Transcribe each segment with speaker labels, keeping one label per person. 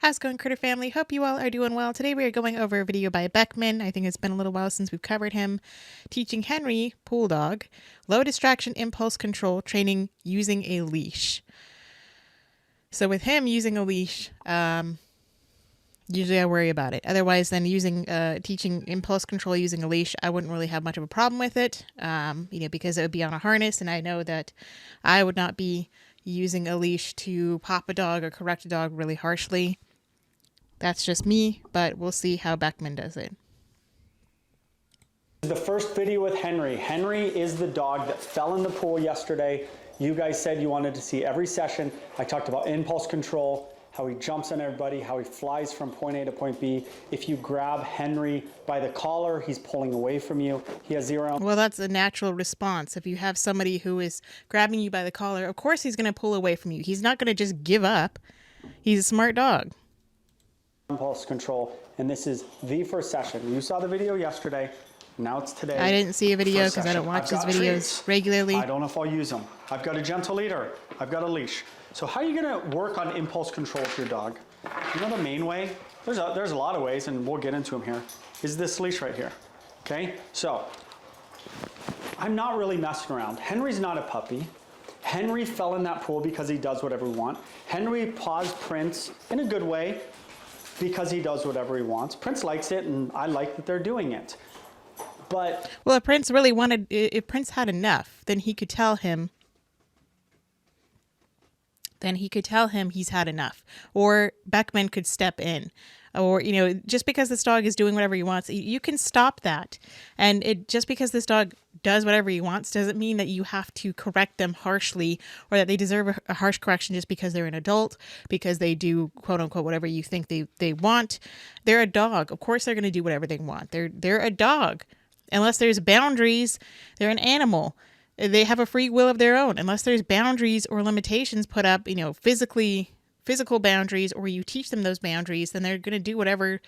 Speaker 1: How's it going, Critter Family? Hope you all are doing well. Today we are going over a video by Beckman. I think it's been a little while since we've covered him. Teaching Henry, pool dog, low distraction impulse control, training using a leash. So with him using a leash, usually I worry about it. Otherwise, then teaching impulse control using a leash, I wouldn't really have much of a problem with it, because it would be on a harness, and I know that I would not be using a leash to pop a dog or correct a dog really harshly. That's just me, but we'll see how Beckman does it.
Speaker 2: The first video with Henry. Henry is the dog that fell in the pool yesterday. You guys said you wanted to see every session. I talked about impulse control, how he jumps on everybody, how he flies from point A to point B. If you grab Henry by the collar, he's pulling away from you. He has zero.
Speaker 1: Well, that's a natural response. If you have somebody who is grabbing you by the collar, of course he's going to pull away from you. He's not going to just give up. He's a smart dog.
Speaker 2: Impulse control, and this is the first session. You saw the video yesterday. Now it's today.
Speaker 1: I didn't see a video because I don't watch his videos regularly.
Speaker 2: I don't know if I'll use them. I've got a gentle leader. I've got a leash. So how are you going to work on impulse control with your dog? You know the main way? There's a lot of ways, and we'll get into them here. Is this leash right here. Okay? So I'm not really messing around. Henry's not a puppy. Henry fell in that pool because he does whatever he wants. Henry paws Prince in a good way because he does whatever he wants. Prince likes it, and I like that they're doing it. But
Speaker 1: well, if Prince had enough, then he could tell him. He's had enough. Or Beckman could step in. Or, just because this dog is doing whatever he wants, you can stop that. And just because this dog does whatever he wants doesn't mean that you have to correct them harshly or that they deserve a harsh correction just because they're an adult, because they do, quote unquote, whatever you think they want. They're a dog. Of course they're going to do whatever they want. They're a dog. Unless there's boundaries, they're an animal. They have a free will of their own. Unless there's boundaries or limitations put up, physical boundaries, or you teach them those boundaries, then they're going to do whatever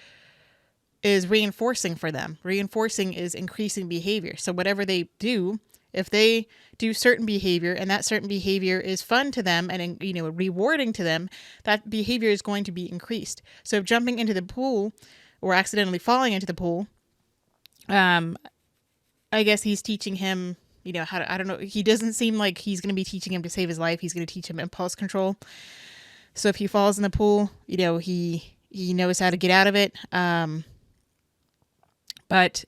Speaker 1: is reinforcing for them. Reinforcing is increasing behavior. So whatever they do, if they do certain behavior and that certain behavior is fun to them and, rewarding to them, that behavior is going to be increased. So if jumping into the pool or accidentally falling into the pool, I guess he's teaching him, I don't know. He doesn't seem like he's going to be teaching him to save his life. He's going to teach him impulse control. So if he falls in the pool, he knows how to get out of it. But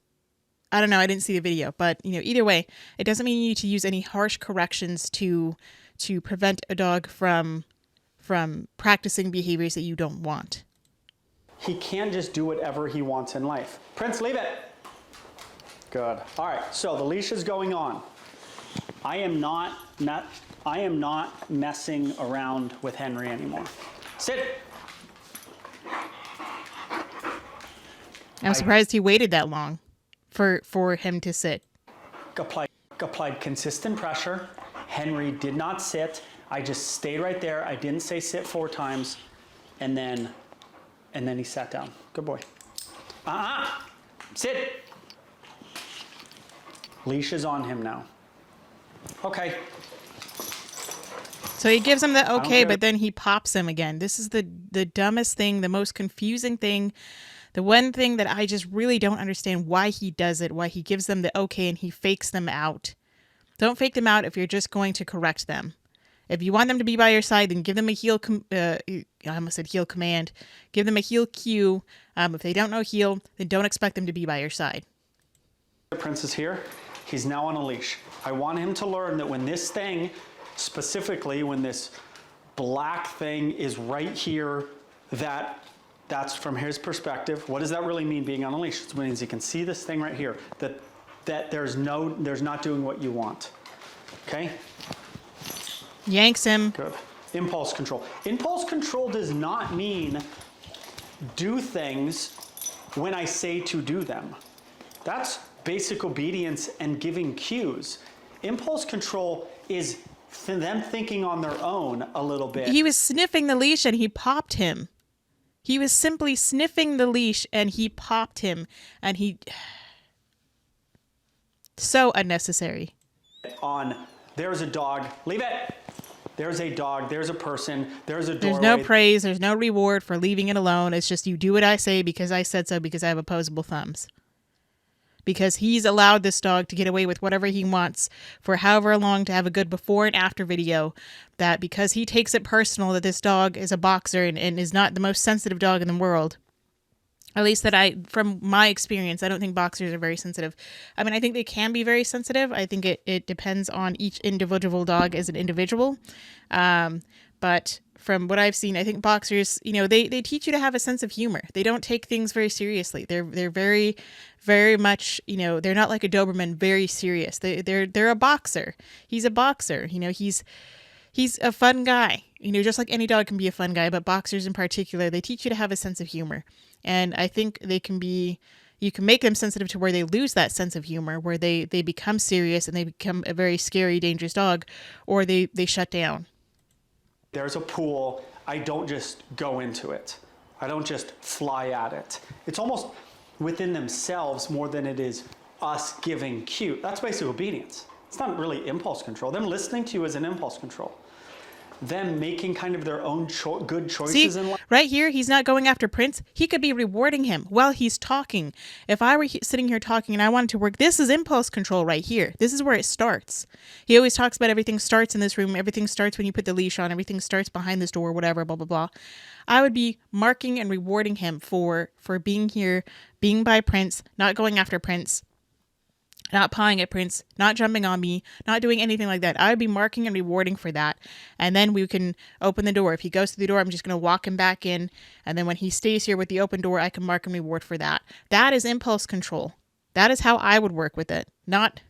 Speaker 1: I don't know. I didn't see the video, but either way, it doesn't mean you need to use any harsh corrections to prevent a dog from practicing behaviors that you don't want.
Speaker 2: He can't just do whatever he wants in life. Prince, leave it. Good. All right. So the leash is going on. I am not messing around with Henry anymore. Sit.
Speaker 1: I'm surprised he waited that long for him to sit.
Speaker 2: Applied consistent pressure. Henry did not sit. I just stayed right there. I didn't say sit 4 times, and then he sat down. Good boy. Sit. Leash is on him now. Okay.
Speaker 1: So he gives him the okay, but then he pops him again. This is the dumbest thing, the most confusing thing, the one thing that I just really don't understand why he does it, why he gives them the okay and he fakes them out. Don't fake them out if you're just going to correct them. If you want them to be by your side, then give them a heel, I almost said heel command. Give them a heel cue. If they don't know heel, then don't expect them to be by your side.
Speaker 2: The Prince is here. He's now on a leash. I want him to learn that when this thing, specifically when this black thing is right here, that's from his perspective. What does that really mean, being on a leash? It means he can see this thing right here, that there's not doing what you want. Okay?
Speaker 1: Yanks him.
Speaker 2: Good. Impulse control. Impulse control does not mean do things when I say to do them. That's basic obedience and giving cues. Impulse control is them thinking on their own a little bit.
Speaker 1: He was sniffing the leash and he popped him. He was simply sniffing the leash and he popped him. And so unnecessary.
Speaker 2: There's a dog. Leave it. There's a dog, there's a person, there's a doorway.
Speaker 1: There's no praise, there's no reward for leaving it alone. It's just you do what I say because I said so, because I have opposable thumbs. Because he's allowed this dog to get away with whatever he wants for however long, to have a good before and after video, that because he takes it personal that this dog is a boxer and is not the most sensitive dog in the world. At least from my experience, I don't think boxers are very sensitive. I mean, I think they can be very sensitive. I think it depends on each individual dog as an individual. But from what I've seen, I think boxers, they teach you to have a sense of humor. They don't take things very seriously. They're very, very much, they're not like a Doberman, very serious. They're a boxer. He's a boxer. He's a fun guy. Just like any dog can be a fun guy, but boxers in particular, they teach you to have a sense of humor. And I think you can make them sensitive to where they lose that sense of humor, where they become serious and they become a very scary, dangerous dog, or they shut down.
Speaker 2: There's a pool. I don't just go into it. I don't just fly at it. It's almost within themselves more than it is us giving cue. That's basically obedience. It's not really impulse control. Them listening to you is an impulse control. Them making kind of their own good choices in life.
Speaker 1: Right here, he's not going after Prince. He could be rewarding him while he's talking. If I were sitting here talking and I wanted to work, this is impulse control right here. This is where it starts. He always talks about everything starts in this room. Everything starts when you put the leash on. Everything starts behind this door, whatever, blah, blah, blah. I would be marking and rewarding him for being here, being by Prince, not going after Prince, not pawing at Prince, not jumping on me, not doing anything like that. I would be marking and rewarding for that. And then we can open the door. If he goes through the door, I'm just going to walk him back in. And then when he stays here with the open door, I can mark and reward for that. That is impulse control. That is how I would work with it. Not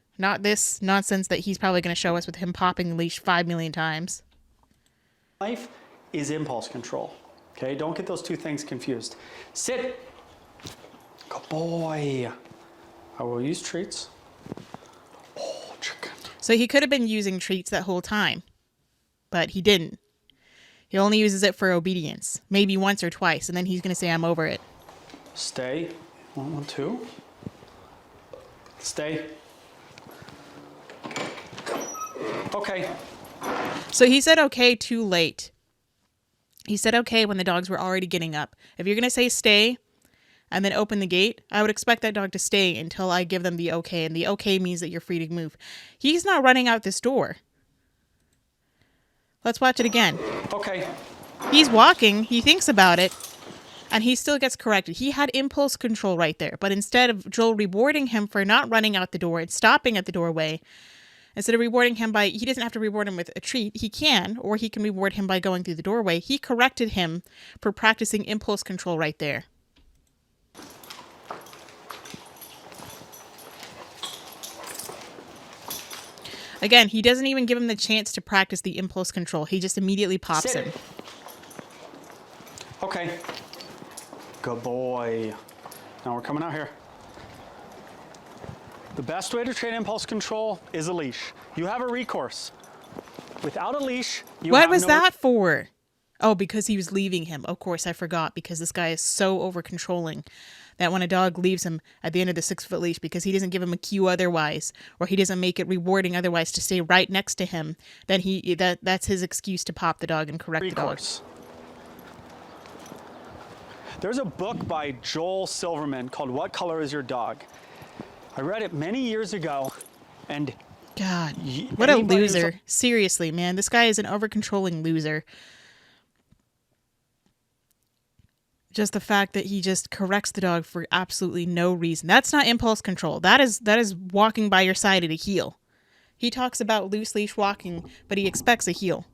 Speaker 1: this nonsense that he's probably going to show us with him popping the leash 5 million times.
Speaker 2: Life is impulse control. Okay, don't get those two things confused. Sit. Good boy. I will use treats. Oh, chicken.
Speaker 1: So he could have been using treats that whole time, but he didn't. He only uses it for obedience, maybe once or twice, and then he's going to say, I'm over it.
Speaker 2: Stay. 1, 1, 2. Stay. Okay.
Speaker 1: So he said okay too late. He said okay when the dogs were already getting up. If you're going to say stay and then open the gate, I would expect that dog to stay until I give them the okay. And the okay means that you're free to move. He's not running out this door. Let's watch it again.
Speaker 2: Okay.
Speaker 1: He's walking. He thinks about it. And he still gets corrected. He had impulse control right there. But instead of Joel rewarding him for not running out the door and stopping at the doorway, instead of rewarding him he doesn't have to reward him with a treat. He can, or he can reward him by going through the doorway. He corrected him for practicing impulse control right there. Again, he doesn't even give him the chance to practice the impulse control. He just immediately pops him.
Speaker 2: Okay. Good boy. Now we're coming out here. The best way to train impulse control is a leash. You have a recourse. Without a leash,
Speaker 1: What was that for? Oh, because he was leaving him. Of course, I forgot, because this guy is so over-controlling that when a dog leaves him at the end of the 6-foot leash because he doesn't give him a cue otherwise, or he doesn't make it rewarding otherwise to stay right next to him, then that's his excuse to pop the dog and correct the dog.
Speaker 2: There's a book by Joel Silverman called What Color Is Your Dog? I read it many years ago, and
Speaker 1: God, what a loser. Seriously, man, this guy is an over-controlling loser. Just the fact that he just corrects the dog for absolutely no reason. That's not impulse control. That is walking by your side at a heel. He talks about loose leash walking, but he expects a heel.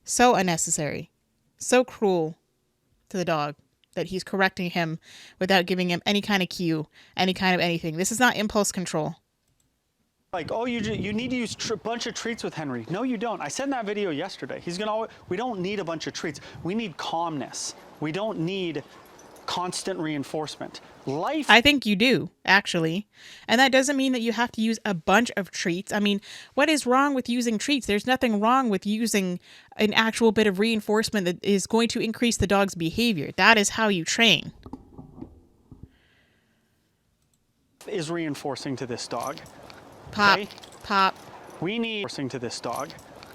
Speaker 1: So unnecessary. So cruel to the dog that he's correcting him without giving him any kind of cue, any kind of anything. This is not impulse control.
Speaker 2: Like, oh, you need to use a bunch of treats with Henry. No, you don't. I said in that video yesterday, we don't need a bunch of treats. We need calmness. We don't need constant reinforcement.
Speaker 1: I think you do, actually. And that doesn't mean that you have to use a bunch of treats. I mean, what is wrong with using treats? There's nothing wrong with using an actual bit of reinforcement that is going to increase the dog's behavior. That is how you train.
Speaker 2: Is reinforcing to this dog.
Speaker 1: Pop,
Speaker 2: okay?
Speaker 1: pop,
Speaker 2: We need forcing to this dog.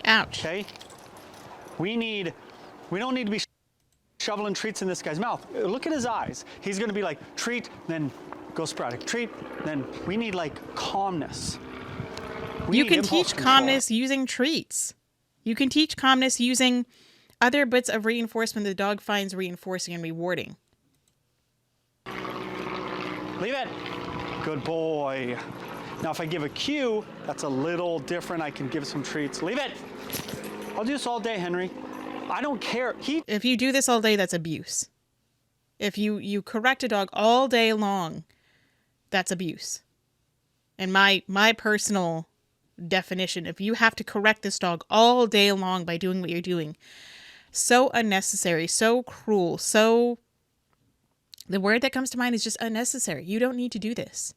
Speaker 1: Ouch.
Speaker 2: Okay? We don't need to be shoveling treats in this guy's mouth. Look at his eyes. He's going to be like, treat, then go sporadic. Treat, then we need like calmness.
Speaker 1: You can teach calmness using treats. You can teach calmness using other bits of reinforcement the dog finds reinforcing and rewarding.
Speaker 2: Leave it. Good boy. Now, if I give a cue, that's a little different. I can give some treats. Leave it. I'll do this all day, Henry. I don't care.
Speaker 1: If you do this all day, that's abuse. If you correct a dog all day long, that's abuse. And my personal definition, if you have to correct this dog all day long by doing what you're doing, so unnecessary, so cruel, so... The word that comes to mind is just unnecessary. You don't need to do this.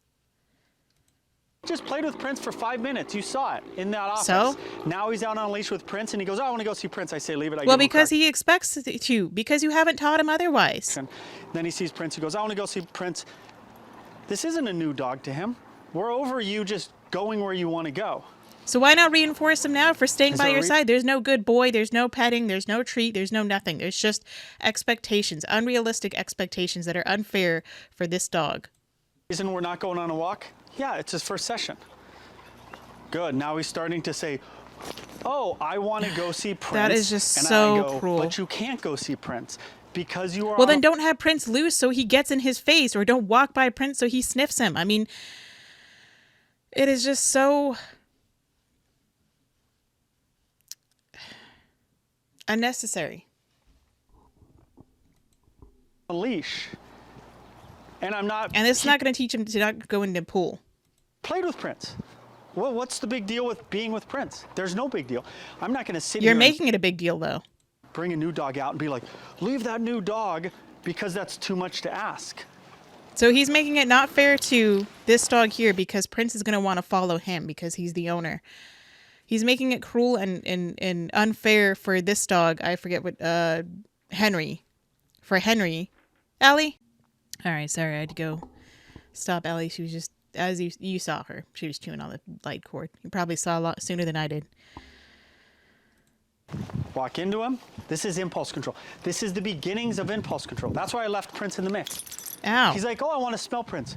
Speaker 2: Just played with Prince for 5 minutes. You saw it in that office.
Speaker 1: So?
Speaker 2: Now he's out on a leash with Prince, and he goes, oh, I want to go see Prince. I say, leave it.
Speaker 1: Well, because he expects to, because you haven't taught him otherwise.
Speaker 2: And then he sees Prince. He goes, I want to go see Prince. This isn't a new dog to him. We're over you just going where you want to go.
Speaker 1: So why not reinforce him now for staying by your side? There's no good boy. There's no petting. There's no treat. There's no nothing. There's just expectations, unrealistic expectations that are unfair for this dog.
Speaker 2: Reason we're not going on a walk? Yeah, it's his first session. Good. Now he's starting to say, oh, I want to go see Prince.
Speaker 1: That is just
Speaker 2: and
Speaker 1: so
Speaker 2: I go,
Speaker 1: cruel.
Speaker 2: But you can't go see Prince because you are...
Speaker 1: Well, then don't have Prince loose so he gets in his face, or don't walk by Prince so he sniffs him. I mean, it is just so... unnecessary.
Speaker 2: A leash. And I'm not...
Speaker 1: And it's not going to teach him to not go in the pool.
Speaker 2: Played with Prince. Well, what's the big deal with being with Prince? There's no big deal. I'm not going to sit here...
Speaker 1: You're making it a big deal, though.
Speaker 2: Bring a new dog out and be like, leave that new dog because that's too much to ask.
Speaker 1: So he's making it not fair to this dog here because Prince is going to want to follow him because he's the owner. He's making it cruel and unfair for this dog. I forget what, Henry. For Henry. Ellie? All right, sorry, I had to go stop Ellie. She was just, as you saw her, she was chewing on the light cord. You probably saw a lot sooner than I did.
Speaker 2: Walk into him. This is impulse control. This is the beginnings of impulse control. That's why I left Prince in the mix.
Speaker 1: Ow.
Speaker 2: He's like, oh, I want to smell Prince.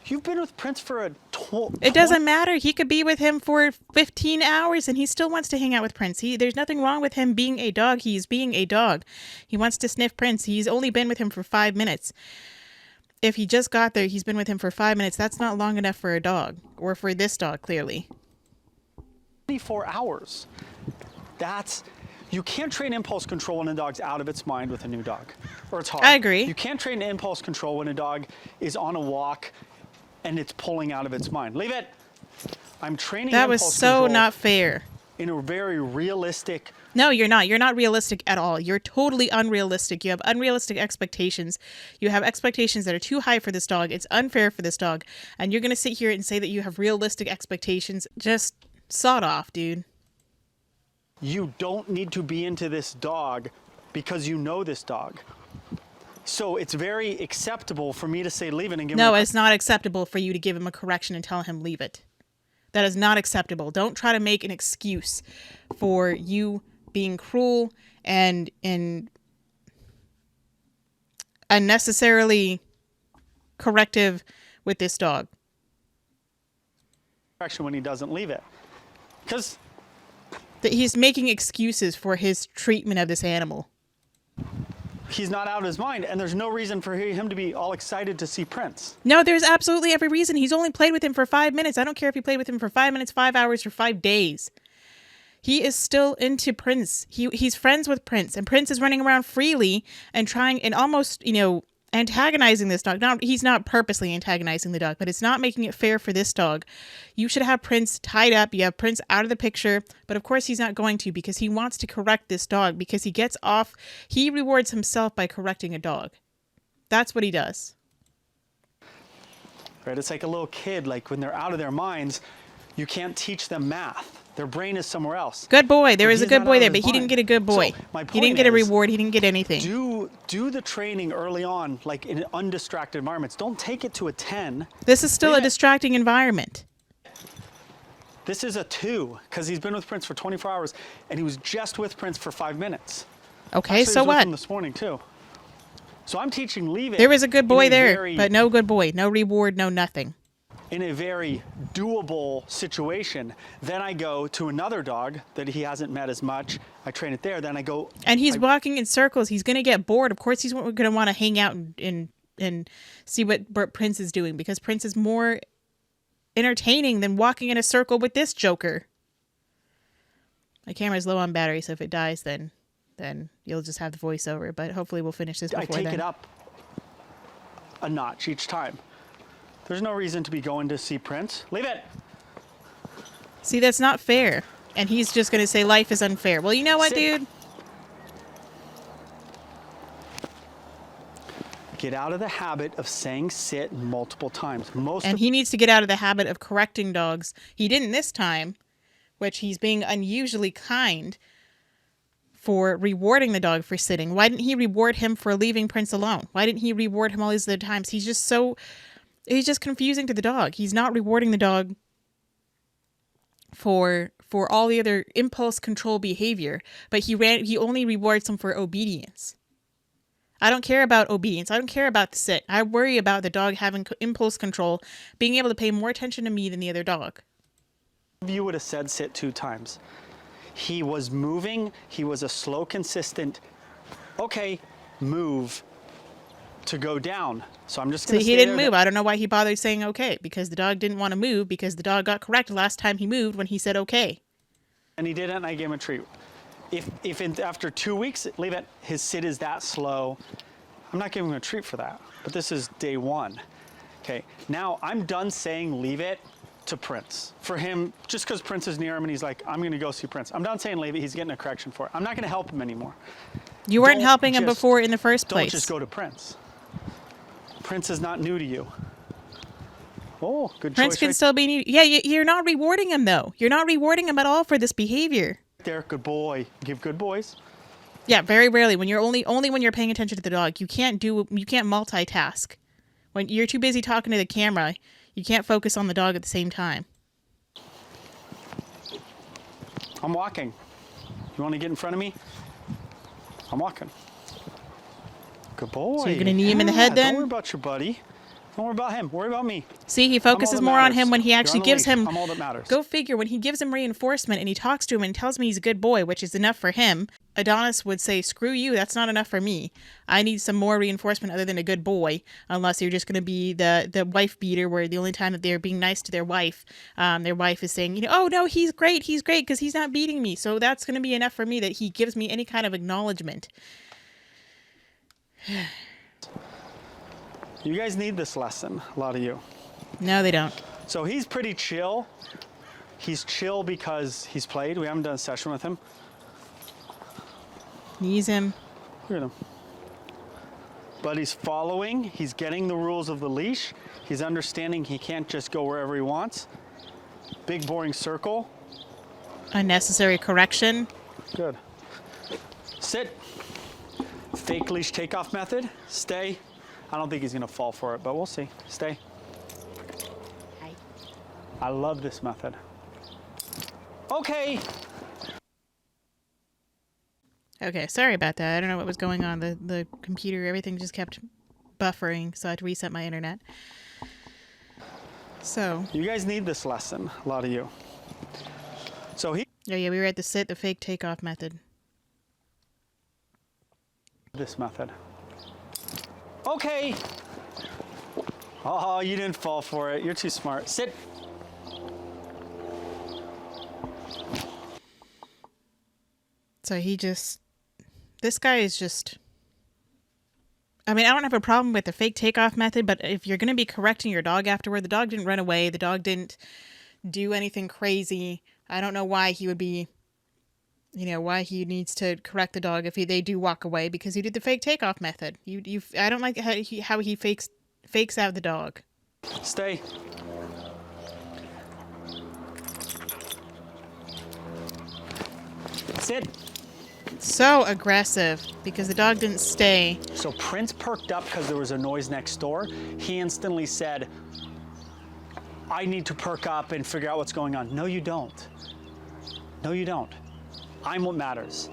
Speaker 2: You've been with Prince for
Speaker 1: It doesn't matter. He could be with him for 15 hours and he still wants to hang out with Prince. There's nothing wrong with him being a dog. He's being a dog. He wants to sniff Prince. He's only been with him for 5 minutes. If he just got there, he's been with him for 5 minutes. That's not long enough for a dog, or for this dog, clearly.
Speaker 2: 24 hours. You can't train impulse control when a dog's out of its mind with a new dog, or it's hard.
Speaker 1: I agree.
Speaker 2: You can't train impulse control when a dog is on a walk and it's pulling out of its mind. Leave it. I'm training
Speaker 1: that
Speaker 2: impulse
Speaker 1: was so
Speaker 2: control
Speaker 1: not fair.
Speaker 2: In a very realistic...
Speaker 1: No, you're not. You're not realistic at all. You're totally unrealistic. You have unrealistic expectations. You have expectations that are too high for this dog. It's unfair for this dog. And you're going to sit here and say that you have realistic expectations. Just sod off, dude.
Speaker 2: You don't need to be into this dog because you know this dog. So it's very acceptable for me to say leave it and give him...
Speaker 1: No, it's not acceptable for you to give him a correction and tell him leave it. That is not acceptable. Don't try to make an excuse for you being cruel and unnecessarily corrective with this dog.
Speaker 2: Correction when he doesn't leave it. Because...
Speaker 1: he's making excuses for his treatment of this animal.
Speaker 2: He's not out of his mind, and there's no reason for him to be all excited to see Prince.
Speaker 1: No, there's absolutely every reason. He's only played with him for 5 minutes. I don't care if he played with him for 5 minutes, 5 hours, or 5 days. He is still into Prince. He's friends with Prince, and Prince is running around freely and trying and almost, antagonizing this dog. Now, he's not purposely antagonizing the dog, but it's not making it fair for this dog. You should have Prince tied up. You have Prince out of the picture, but of course he's not going to because he wants to correct this dog because he gets off. He rewards himself by correcting a dog. That's what he does.
Speaker 2: Right? It's like a little kid, like when they're out of their minds, you can't teach them math. Their brain is somewhere else.
Speaker 1: Good boy. There was a good boy there, but he didn't get a good boy. He didn't get a reward. He didn't get anything.
Speaker 2: Do the training early on, like in undistracted environments. Don't take it to a 10.
Speaker 1: This is still a distracting environment.
Speaker 2: This is a 2 because he's been with Prince for 24 hours and he was just with Prince for 5 minutes.
Speaker 1: Okay,
Speaker 2: Actually,
Speaker 1: so
Speaker 2: I was with
Speaker 1: what?
Speaker 2: him this morning too. So I'm teaching leave it.
Speaker 1: There was a good boy there,
Speaker 2: very,
Speaker 1: but no good boy, no reward, no nothing.
Speaker 2: in a very doable situation. Then I go to another dog that he hasn't met as much. I train it there. Then I go.
Speaker 1: And he's walking in circles. He's going to get bored. Of course, he's going to want to hang out and see what Prince is doing, because Prince is more entertaining than walking in a circle with this joker. My camera's low on battery, so if it dies, then you'll just have the voiceover. But hopefully we'll finish this before
Speaker 2: I take
Speaker 1: then.
Speaker 2: it up a notch each time. There's no reason to be going to see Prince. Leave it.
Speaker 1: See, that's not fair. And he's just going to say life is unfair. Well, you know what,
Speaker 2: Sit.
Speaker 1: dude?
Speaker 2: Get out of the habit of saying sit multiple times.
Speaker 1: And he needs to get out of the habit of correcting dogs. He didn't this time, which he's being unusually kind for rewarding the dog for sitting. Why didn't he reward him for leaving Prince alone? Why didn't he reward him all these other times? He's just confusing to the dog. He's not rewarding the dog for all the other impulse control behavior, but he only rewards him for obedience. I don't care about obedience. I don't care about the sit. I worry about the dog having impulse control, being able to pay more attention to me than the other dog.
Speaker 2: You would have said sit 2 times. He was moving. He was a slow, consistent, okay, move to go down. So I'm just going to
Speaker 1: See, he didn't move. I don't know why he bothered saying okay, because the dog didn't want to move, because the dog got corrected last time he moved when he said okay.
Speaker 2: And he didn't, and I gave him a treat. If after 2 weeks, leave it, his sit is that slow, I'm not giving him a treat for that. But this is day 1. Okay, now I'm done saying leave it to Prince. For him, just because Prince is near him and he's like, I'm going to go see Prince. I'm done saying leave it. He's getting a correction for it. I'm not going to help him anymore.
Speaker 1: You weren't helping him before in the first place.
Speaker 2: Don't just go to Prince. Prince is not new to you. Oh, good choice.
Speaker 1: Prince can still be new. Yeah, you're not rewarding him, though. You're not rewarding him at all for this behavior.
Speaker 2: There, good boy. Give good boys.
Speaker 1: Yeah, very rarely. When you're only when you're paying attention to the dog, you can't multitask. When you're too busy talking to the camera, you can't focus on the dog at the same time.
Speaker 2: I'm walking. You want to get in front of me? I'm walking. Good boy.
Speaker 1: So you're going to knee him in the head then?
Speaker 2: Don't worry about your buddy. Don't worry about him. Worry about me.
Speaker 1: See, he focuses more on him when he actually gives him...
Speaker 2: I'm all that matters.
Speaker 1: Go figure, when he gives him reinforcement and he talks to him and tells me he's a good boy, which is enough for him, Adonis would say, screw you, that's not enough for me. I need some more reinforcement other than a good boy, unless you're just going to be the wife beater, where the only time that they're being nice to their wife is saying, oh, no, he's great, because he's not beating me. So that's going to be enough for me that he gives me any kind of acknowledgement.
Speaker 2: You guys need this lesson, a lot of you.
Speaker 1: No, they don't.
Speaker 2: So he's pretty chill. He's chill because he's played. We haven't done a session with him.
Speaker 1: Knees him.
Speaker 2: Look at him. But he's following. He's getting the rules of the leash. He's understanding he can't just go wherever he wants. Big boring circle.
Speaker 1: Unnecessary correction.
Speaker 2: Good. Sit. Fake leash takeoff method. Stay. I don't think he's going to fall for it, but we'll see. Stay.
Speaker 1: Hi.
Speaker 2: I love this method. Okay.
Speaker 1: Okay, sorry about that. I don't know what was going on. The computer, everything just kept buffering, so I had to reset my internet. So.
Speaker 2: You guys need this lesson, a lot of you. So he...
Speaker 1: Oh yeah, we were at the sit, the fake takeoff method.
Speaker 2: This method. Okay. Oh, you didn't fall for it. You're too smart. Sit.
Speaker 1: So this guy is just, I mean, I don't have a problem with the fake takeoff method, but if you're going to be correcting your dog afterward, the dog didn't run away. The dog didn't do anything crazy. I don't know why he would be, why he needs to correct the dog if they do walk away, because he did the fake takeoff method. I don't like how he fakes out the dog.
Speaker 2: Stay. Sit.
Speaker 1: So aggressive because the dog didn't stay.
Speaker 2: So Prince perked up because there was a noise next door. He instantly said, I need to perk up and figure out what's going on. No, you don't. No, you don't. I'm what matters.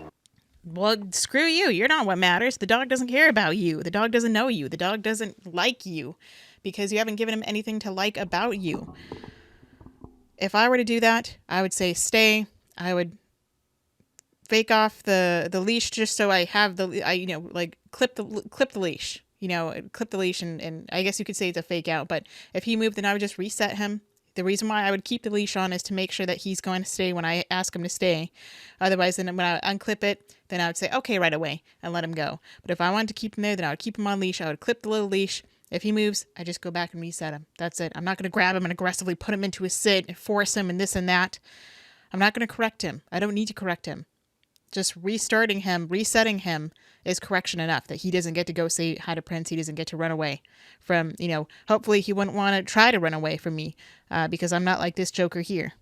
Speaker 1: Well, screw you. You're not what matters. The dog doesn't care about you. The dog doesn't know you. The dog doesn't like you because you haven't given him anything to like about you. If I were to do that, I would say stay. I would fake off the leash just so I have like clip the leash. Clip the leash and I guess you could say it's a fake out. But if he moved, then I would just reset him. The reason why I would keep the leash on is to make sure that he's going to stay when I ask him to stay. Otherwise, then when I unclip it, then I would say, okay, right away, and let him go. But if I wanted to keep him there, then I would keep him on leash. I would clip the little leash. If he moves, I just go back and reset him. That's it. I'm not going to grab him and aggressively put him into a sit and force him and this and that. I'm not going to correct him. I don't need to correct him. Just restarting him, resetting him is correction enough that he doesn't get to go say hi to Prince. He doesn't get to run away from, hopefully he wouldn't want to try to run away from me because I'm not like this Joker here.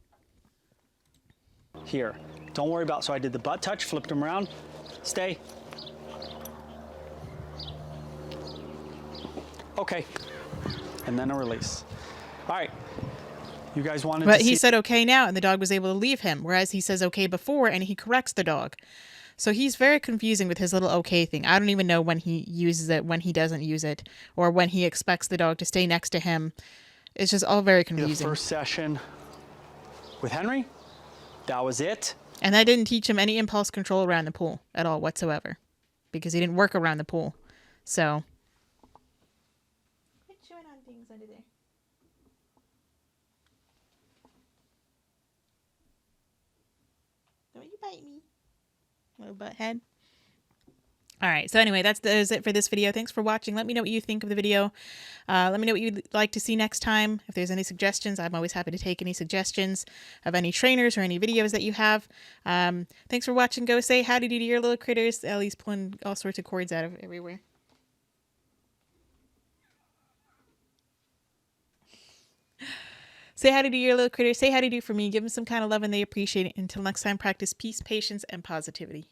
Speaker 2: Here. Don't worry about, so I did the butt touch, flipped him around. Stay. Okay. And then a release. All right. You guys wanted
Speaker 1: But
Speaker 2: to
Speaker 1: he
Speaker 2: see...
Speaker 1: said okay now, and the dog was able to leave him, whereas he says okay before, and he corrects the dog. So he's very confusing with his little okay thing. I don't even know when he uses it, when he doesn't use it, or when he expects the dog to stay next to him. It's just all very confusing.
Speaker 2: The first session with Henry, that was it.
Speaker 1: And that didn't teach him any impulse control around the pool at all whatsoever, because he didn't work around the pool. So... quit chewing on things under there. Don't you bite me, little butthead. All right. So anyway, that is it for this video. Thanks for watching. Let me know what you think of the video. Let me know what you'd like to see next time. If there's any suggestions, I'm always happy to take any suggestions of any trainers or any videos that you have. Thanks for watching. Go say howdy to your little critters. Ellie's pulling all sorts of cords out of everywhere. Say howdy to your little critters. Say howdy to for me. Give them some kind of love and they appreciate it. Until next time, practice peace, patience, and positivity.